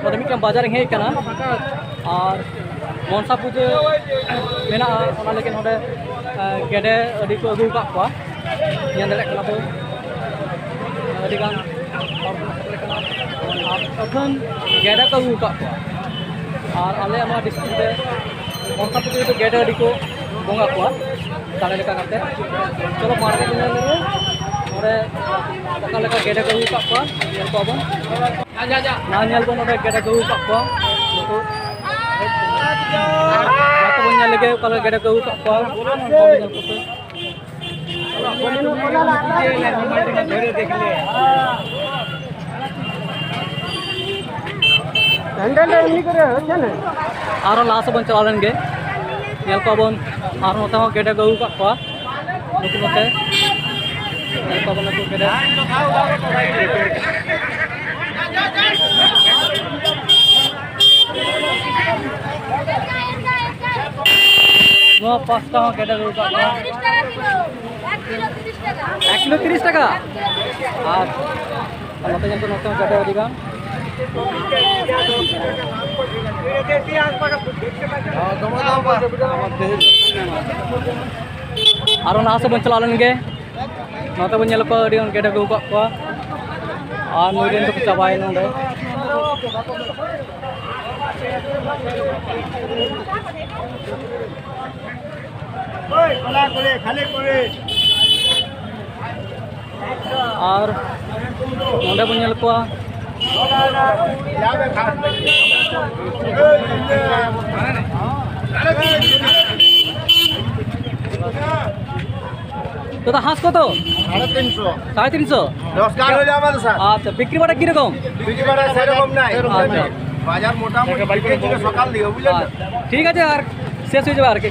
ᱱᱚᱰᱮ ᱢᱤᱫᱴᱟᱝ ᱵᱟᱡᱟᱨ ᱦᱮᱡ ᱟᱠᱟᱱᱟ ᱟᱨ ᱢᱚᱱᱥᱟ ᱯᱩᱡᱟᱹ ᱢᱮᱱᱟᱜᱼᱟ ᱚᱱᱟ ᱞᱟᱹᱜᱤᱫ ᱱᱚᱰᱮ ᱜᱮᱰᱮ ᱟᱹᱰᱤ ᱠᱚ ᱟᱹᱜᱩ ᱟᱠᱟᱫ ᱠᱚᱣᱟ ᱧᱮᱞ ᱫᱟᱲᱮᱭᱟᱜ ᱠᱟᱱᱟ ᱵᱚ ᱟᱹᱰᱤᱜᱟन ᱦᱚᱲ ᱠᱚ ᱥᱮᱴᱮᱨ ᱟᱠᱟᱱᱟ ᱟᱨ ᱟᱹᱛᱷᱟᱹᱱ ᱜᱮᱰᱮ ᱠᱚ ᱟᱹᱜᱩ ᱟᱠᱟᱫ ᱠᱚᱣᱟ ᱟᱨ ᱟᱞᱮᱭᱟᱜ ᱱᱚᱣᱟ ᱰᱤᱥᱴᱨᱤᱠᱴ ᱨᱮ ᱢᱚᱱᱥᱟ ᱯᱩᱡᱟᱹ ᱨᱮᱫᱚ ᱜᱮᱰᱮ ᱟᱹᱰᱤ ᱠᱚ ᱵᱚᱸᱜᱟ ᱠᱚᱣᱟ ᱫᱟᱲᱮ ᱞᱮᱠᱟ ᱠᱟᱛᱮ ᱪᱚᱞᱚ ᱢᱟᱨᱠᱮᱴ ᱧᱮᱞ ᱞᱮᱜᱮ ᱱᱚᱰᱮ ᱚᱠᱟ ᱞᱮᱠᱟ ᱜᱮᱰᱮ ᱠᱚ ᱟᱹᱜᱩ ᱟᱠᱟᱫ ᱠᱚᱣᱟ ᱧᱮᱞ ᱠᱚᱣᱟ ᱵᱚᱱ ᱧᱮᱞ ᱵᱚᱱ ᱱᱚᱰᱮ ᱜᱮᱰᱮ ᱠᱚ ᱟᱹᱜᱩ ᱟᱠᱟᱫ ᱠᱚᱣᱟ ᱱᱩᱠᱩ ᱚᱱᱟ ᱵᱚᱱ ᱧᱮᱞ ᱞᱮᱜᱮ ᱚᱠᱟ ᱞᱮᱠᱟ ᱜᱮᱰᱮ ᱠᱚ ᱟᱹᱜᱩ ᱟᱠᱟᱫ ᱠᱚᱣᱟ ᱧᱮᱞ ᱠᱚᱯᱮ आरो लाहा से बन चला लेन गे नेल को बन आरो नोते हो गेडे गउ का को नुकु नोते नेल को बन नुकु गेडे नो पास्ता हो गेडे गउ का 1 किलो 30 টাকা আর नोते जंतु नोते हो गेडे दिगा आरो लाहा से बन चला लेन गे नोते बन नेल को अडी गेडे गउ का को आर नुरेन तो चाबाय नोंदे ओय कोला कोले खाली कोले आर नोंदे बन नेल को तो हाঁস কত 350 10 কার হইলো আমাদের স্যার আচ্ছা বিক্রি বাটা কি রকম বিক্রি বাটা সেরকম নাই আচ্ছা বাজার মোটামুটি বিক্রি থেকে সকাল দিও বুঝলেন ঠিক আছে আর শেষ হয়ে যাবে আর কি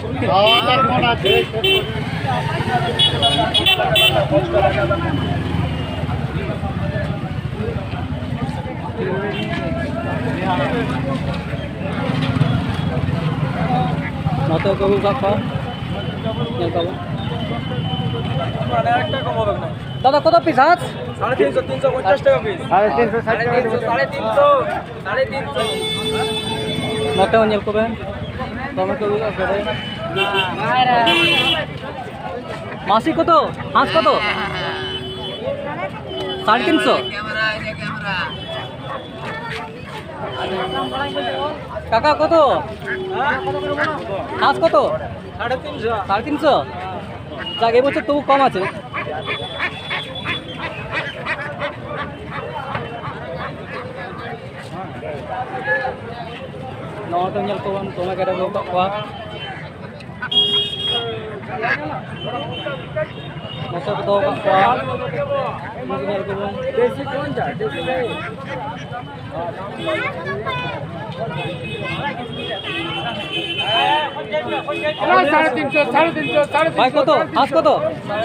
কোন আছে নতো কবু কাপা নেল কাপা মানে একটা কম হবে না দাদা কত পিস হাত 350 350 টাকা পিস 350 350 নতো নেল কবে তুমি কবু করে মাসি কত হাত কত 350 ক্যামেরা এই যে ক্যামেরা কাকা কত হাঁস কত 350 যাক এবছর তবু কম আছে নটো ñel ko won toma gada go kwa masa to ka kwa ñel ko won desi kon ja desi nei साढ़े तीन भाई कत हाथ कत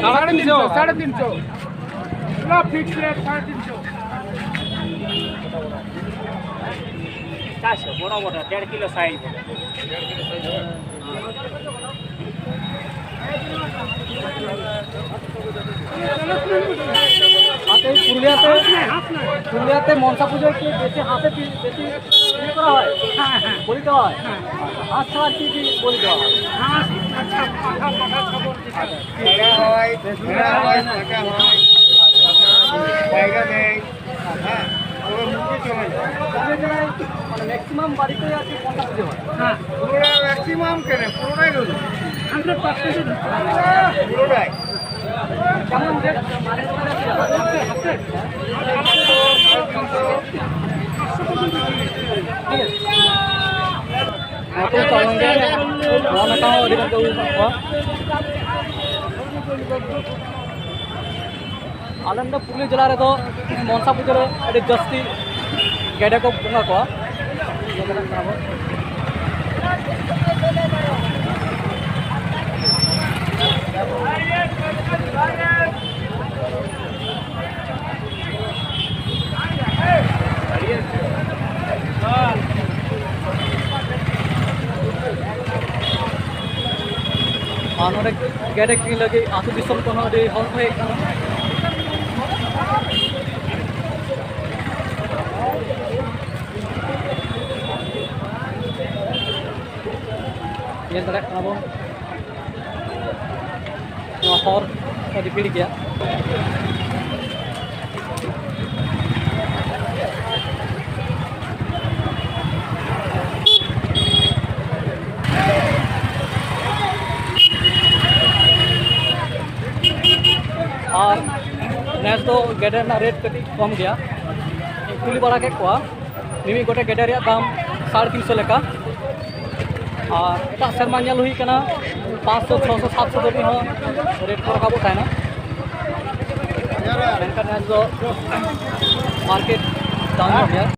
350 फिक्स रेट 350 बड़ा बड़ा 1.5 किलो साइज পুরুলিয়াতে মনসা পুজোয় কি বেশি হাতে বেশি ইয়ে করা হয় বলি দেওয়া হয় হাঁস ছাড়া কি কি বলি দেওয়া হয় হাঁস আচ্ছা পাঠা পাঠা খবর হয় বাইরে নেই হ্যাঁ ওই মুখে চলে যায় মানে ম্যাক্সিমাম বাড়িতে আছে কোনটা পুজো হয় হ্যাঁ পুরোটা ম্যাক্সিমাম কেন পুরোটাই রোজ 100% পুরোটাই কেমন রেট आलंदा पुरुलिया जिला रे मनसा पुजा रे जास्ती गेडे को बंगा को गेडे की लगे आतु दिसम को हर हर Yang terlihat kenapa hor dipilih ya. और नेस तो गेडे रेट कटी कम गया कुली बड़ा के मिमी गोटे गेडे दाम 350 लेका और एट सेरमा हुई 500 600 700 दबी रेट को रखा तहना नेस मार्केट डाउन हो गया